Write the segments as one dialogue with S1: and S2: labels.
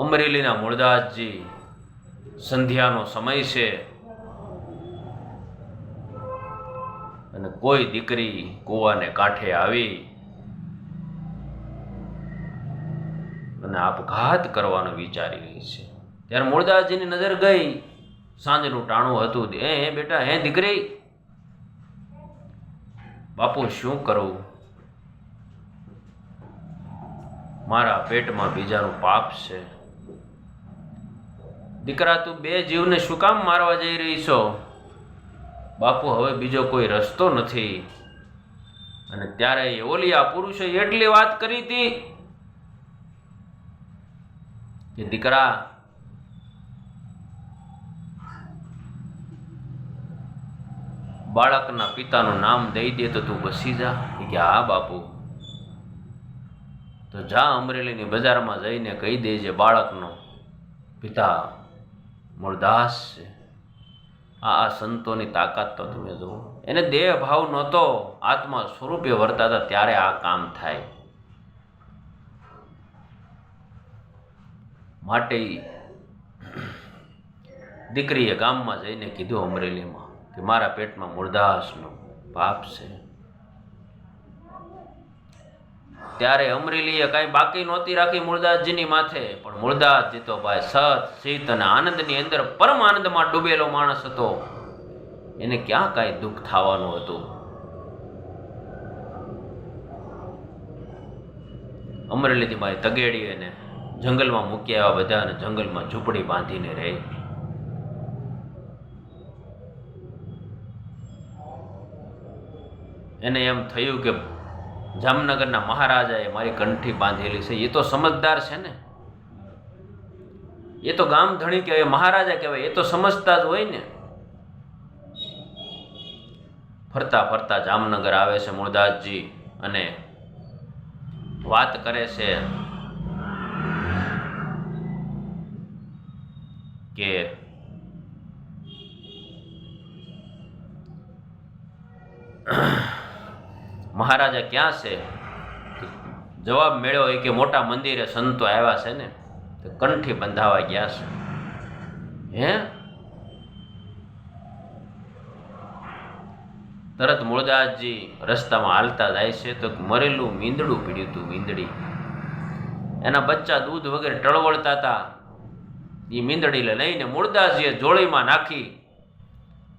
S1: અમરેલીના મૂળદાસજી સંધ્યાનો સમય છે અને કોઈ દીકરી કૂવાને કાંઠે આવી અને આપઘાત કરવાનો વિચારી રહી છે. ત્યારે મૂળદાસજીની નજર ગઈ, સાંજનું ટાણું હતું. હે બેટા, હે દીકરી, બાપુ શું કરું? મારા પેટમાં બીજાનું પાપ છે. દીકરા, તું બે જીવને શું કામ મારવા જઈ રહી છો? બાપુ, હવે બીજો કોઈ રસ્તો નથી. અને ત્યારે ઓલી આ પુરુષે એટલી વાત કરી હતી કે દીકરા, બાળકના પિતાનું નામ દઈ દે તો તું બસી જા. કે હા બાપુ. તો જા અમરેલીની બજારમાં જઈને કહી દેજે બાળકનો પિતા મૂળદાસ છે. આ સંતોની તાકાત તો તમે જુઓ. એને દેહ ભાવ નહોતો, આત્મા સ્વરૂપે વર્તાતા ત્યારે આ કામ થાય. માટે દીકરીએ ગામમાં જઈને કીધું અમરેલીમાં કે મારા પેટમાં મૂળદાસનો પાપ છે. ત્યારે અમરેલીએ કાંઈ બાકી નહોતી રાખી મૂળદાસજીની માથે. પણ મૂળદાસજી તો ભાઈ સત ચિત અને આનંદની અંદર પરમ આનંદમાં ડૂબેલો માણસ હતો. એને ક્યાં કાંઈ દુઃખ થવાનું હતું? અમરેલીથી મારી તગેડી એને જંગલમાં મૂકી આવ્યા બધા, અને જંગલમાં ઝૂંપડી બાંધીને રહે. એને એમ થયું કે જામનગરના મહારાજાએ મારી કંઠી બાંધેલી છે. એ તો સમજદાર છે ને, એ તો ગામ ધણી કહેવાય, મહારાજા કહેવાય, એ તો સમજતા જ હોય ને. ફરતા ફરતા જામનગર આવે છે મૂળદાસજી અને વાત કરે છે કે મહારાજા ક્યાં છે? જવાબ મળ્યો હોય કે મોટા મંદિરે સંતો આવ્યા છે ને, તો કંઠી બંધાવા ગયા છે. હે? તરત મૂળદાસજી રસ્તામાં હાલતા જાય છે તો મરેલું મીંદડું પીડ્યું હતું. મીંદડી, એના બચ્ચા દૂધ વગેરે ટળવળતા હતા. એ મીંદડી લઈને મૂળદાસજીએ જોળીમાં નાખી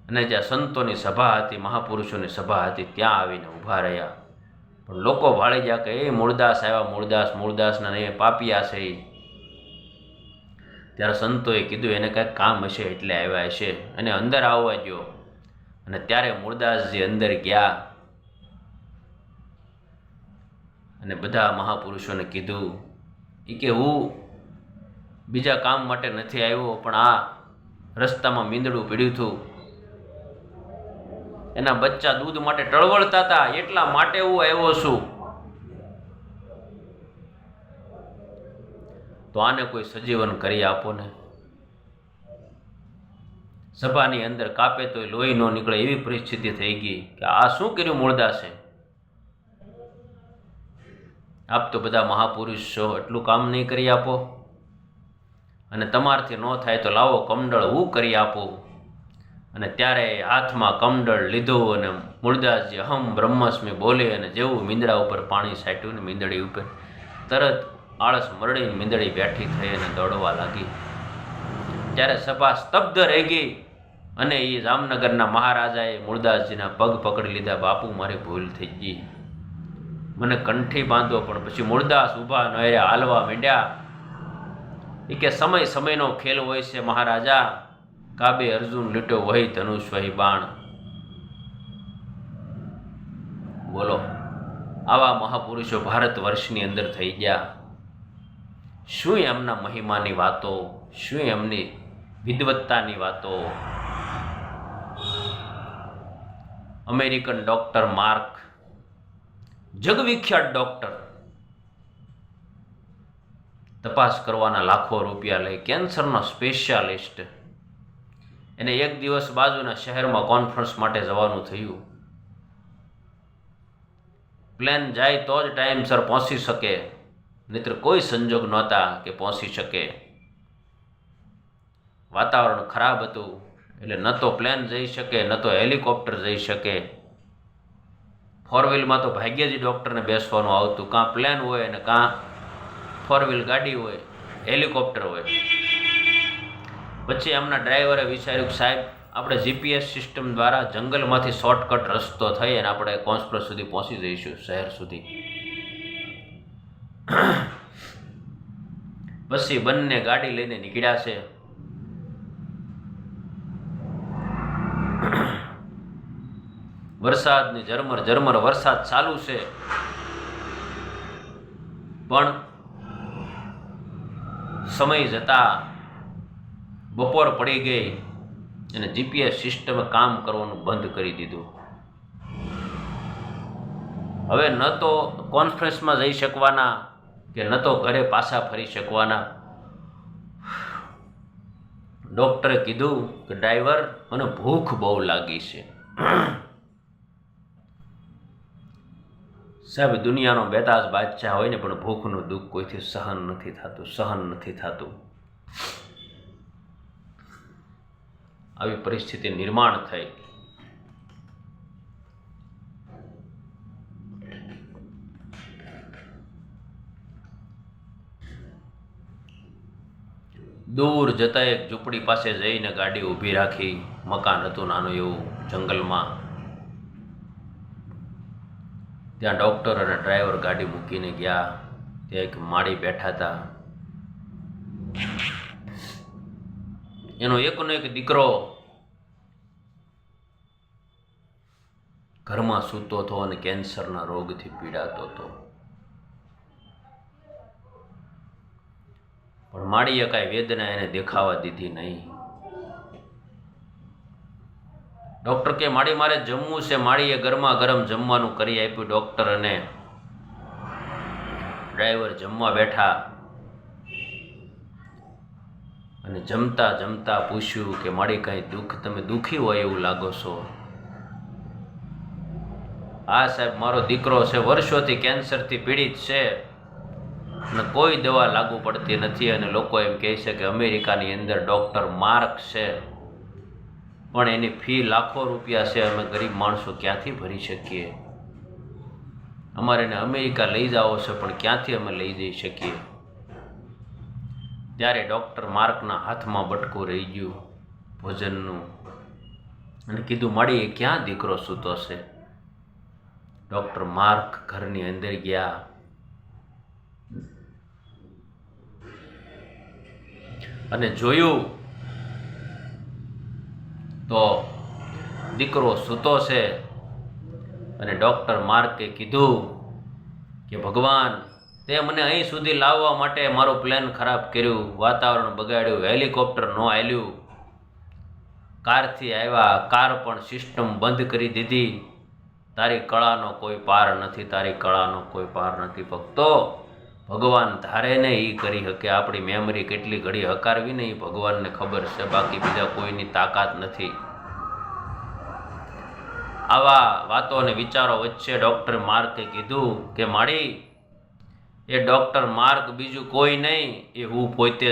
S1: અને જ્યાં સંતોની સભા હતી, મહાપુરુષોની સભા હતી, ત્યાં આવીને ઊભા રહ્યા. પણ લોકો ભાળી ગયા કે એ મૂળદાસ આવ્યા, મૂળદાસ, મૂળદાસના એ પાપિયા છે. ત્યારે સંતોએ કીધું એને કાંઈક કામ હશે એટલે આવ્યા હશે, અને અંદર આવવા ગયો. અને ત્યારે મૂળદાસજી અંદર ગયા અને બધા મહાપુરુષોને કીધું કે હું બીજા કામ માટે નથી આવ્યો, પણ આ રસ્તામાં મીંદડું પીડ્યું હતું, એના બચ્ચા દૂધ માટે ટળવળતા હતા, એટલા માટે હું આવ્યો છું. તો આને કોઈ સજીવન કરી આપો ને. સભાની અંદર કાપે તો લોહી ન નીકળે એવી પરિસ્થિતિ થઈ ગઈ કે આ શું કર્યું મૂળદાસે? આપ તો બધા મહાપુરુષ છો, એટલું કામ નહીં કરી આપો? અને તમારથી ન થાય તો લાવો કમંડળ, હું કરી આપું. અને ત્યારે હાથમાં કમંડળ લીધું અને મૂળદાસજી અહમ બ્રહ્મસ્મી બોલે અને જેવું મીંદડા ઉપર પાણી છાંટ્યું ને મીંદડી ઉપર, તરત આળસ મરડીને મીંદડી બેઠી થઈ અને દોડવા લાગી. ત્યારે સભા સ્તબ્ધ રહી ગઈ અને એ જામનગરના મહારાજાએ મૂળદાસજીના પગ પકડી લીધા. બાપુ, મારી ભૂલ થઈ ગઈ, મને કંઠી બાંધો. પણ પછી મૂળદાસ ઊભા ન રહ્યા, હાલવા માંડ્યા. એ કે સમય સમયનો ખેલ હોય છે મહારાજા, કાબે અર્જુન લીટો વહી ધનુષ વહી બાણ. બોલો, આવા મહાપુરુષો ભારત વર્ષની અંદર થઈ ગયા. શું એમના મહિમાની વાતો, શું એમની વિદવત્તાની વાતો. અમેરિકન ડોક્ટર માર્ક, જગવિખ્યાત ડોક્ટર, તપાસ કરવાના લાખો રૂપિયા લઈ, કેન્સરના સ્પેશિયાલિસ્ટ. એને એક દિવસ બાજુના શહેરમાં કોન્ફરન્સ માટે જવાનું થયું. પ્લેન જાય તો જ ટાઈમસર પહોંચી શકે, નહીંતર કોઈ સંજોગ નહોતા કે પહોંચી શકે. વાતાવરણ ખરાબ હતું એટલે ન તો પ્લેન જઈ શકે, ન તો હેલિકોપ્ટર જઈ શકે. ફોર વ્હીલમાં તો ભાગ્યે જ ડૉક્ટરને બેસવાનું આવતું, કાં પ્લેન હોય અને કાં ફોર વ્હીલ ગાડી હોય, હેલિકોપ્ટર હોય. પછી એમના ડ્રાઈવરે વિચાર્યું કે સાહેબ આપણે જીપીએસ સિસ્ટમ દ્વારા જંગલમાંથી શોર્ટકટ રસ્તો થઈ અને આપણે કોન્સપ્રસ સુધી પહોંચી જઈશું, શહેર સુધી. પછી બંને ગાડી લઈને નીકળ્યા છે. વરસાદની ઝરમર ઝરમર વરસાદ ચાલુ છે, પણ સમય જતા બપોર પડી ગઈ અને જીપીએસ સિસ્ટમે કામ કરવાનું બંધ કરી દીધું. હવે ન તો કોન્ફરન્સમાં જઈ શકવાના કે ન તો ઘરે પાછા ફરી શકવાના. ડૉક્ટરે કીધું કે ડ્રાઈવર, મને ભૂખ બહુ લાગી છે. સાહેબ, દુનિયાનો બેતાજ બાદશાહ હોય ને પણ ભૂખનું દુઃખ કોઈથી સહન નથી થતું. આવી પરિસ્થિતિ નિર્માણ થઈ. દૂર જતા એક ઝૂંપડી પાસે જઈને ગાડી ઊભી રાખી. મકાન હતું નાનું એવું જંગલમાં. ત્યાં ડૉક્ટર અને ડ્રાઈવર ગાડી મૂકીને ગયા. ત્યાં એક માળી બેઠા હતા. એનો એકનો એક દીકરો ઘરમાં સૂતો હતો અને કેન્સરના રોગથી પીડાતો હતો. પણ માળીએ કાંઈ વેદના એને દેખાવા દીધી નહીં. ડૉક્ટર કે માળી મારે જમવું છે. માળીએ ગરમા ગરમ જમવાનું કરી આપ્યું ડૉક્ટર અને ડ્રાઈવર જમવા બેઠા. અને જમતા જમતા પૂછ્યું કે માળી કાંઈ તમે દુઃખી હોય એવું લાગો છો? હા સાહેબ, મારો દીકરો છે, વર્ષોથી કેન્સરથી પીડિત છે અને કોઈ દવા લાગુ પડતી નથી. અને લોકો એમ કહે છે કે અમેરિકાની અંદર ડૉક્ટર માર્ક છે, પણ એની ફી લાખો રૂપિયા છે. અમે ગરીબ માણસો ક્યાંથી ભરી શકીએ? અમારે એને અમેરિકા લઈ જાવો છે, પણ ક્યાંથી અમે લઈ જઈ શકીએ? ત્યારે ડૉક્ટર માર્કના હાથમાં બટકું રહી ગયું ભોજનનું અને કીધું, માળી ક્યાં દીકરો સૂતો છે? ડૉક્ટર માર્ક ઘરની અંદર ગયા. અને જોયું તો દીકરો સૂતો છે. અને ડૉક્ટર માર્કે કીધું કે ભગવાન, તે મને અહીં સુધી લાવવા માટે મારો પ્લેન ખરાબ કર્યું, વાતાવરણ બગાડ્યું, હેલિકોપ્ટર ન હાલ્યું, કારથી આવ્યા, કાર પણ સિસ્ટમ બંધ કરી દીધી. તારી કળાનો કોઈ પાર નથી, તારી કળાનો કોઈ પાર નથી. ભક્તો, ભગવાન ધારે ને એ કરી શકે. આપણી મેમરી કેટલી ઘડી હકારવી ને એ ભગવાનને ખબર છે, બાકી બીજા કોઈની તાકાત નથી. આવા વાતો અને વિચારો વચ્ચે ડૉક્ટર માર્કે કીધું કે માળી, એ ડૉક્ટર માર્ક બીજું કોઈ નહીં, એ હું પોતે